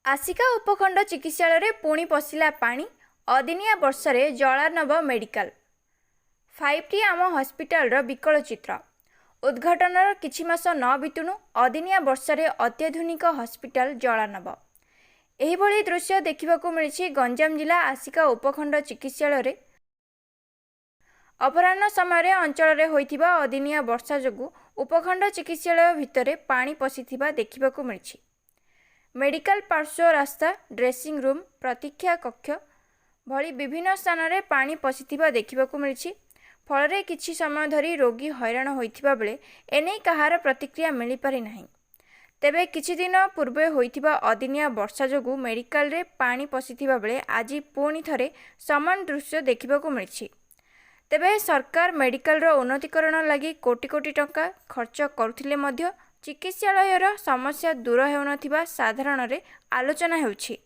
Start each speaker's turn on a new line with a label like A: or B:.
A: आसिका उपखंड चिकित्सालय पुणी पशिला पानी अदिनिया वर्षे जलानब मेडिकल 5टी आम हस्पिटाल विकल चित्र। उद्घाटन किछि मास न बितुनु अदिनिया वर्षे अत्याधुनिक हस्पिटाल जलानब। एहिभଳି दृश्य देखिबाकू मिलिछि गंजाम जिला आसिका उपखंड चिकित्सालय। अपराह्न समय अंचल होइथिबा अदिनिया वर्षा जोगु उपखंड चिकित्सालय भितरे पानी पशिथिबा देखिबाकू मिलिछि। मेडिकल पार्श्व रास्ता, ड्रेसिंग रूम, प्रतीक्षा कक्ष भली विभिन्न स्थान में पानी पशिथिबा देखिबाकू मिलिछि। फल किछि समय धरी रोगी हैरान होइथिबा बेले एने कहार प्रतिक्रिया मिली पारि नाही। तेबे किछि दिन पूर्वे होइथिबा अदिनिया वर्षा जोगु मेडिकल रे पानी पशिथिबा बेले आज पुणी थरे समान दृश्य देखिबाकू मिलिछि। तेबे सरकार मेडिकल रो उन्नतीकरण लगी कोटी कोटी टंका खर्च करुथिले मध्य चिकित्सालयर समस्या दूर हेउनथिबा साधारण रे आलोचना हेउछि।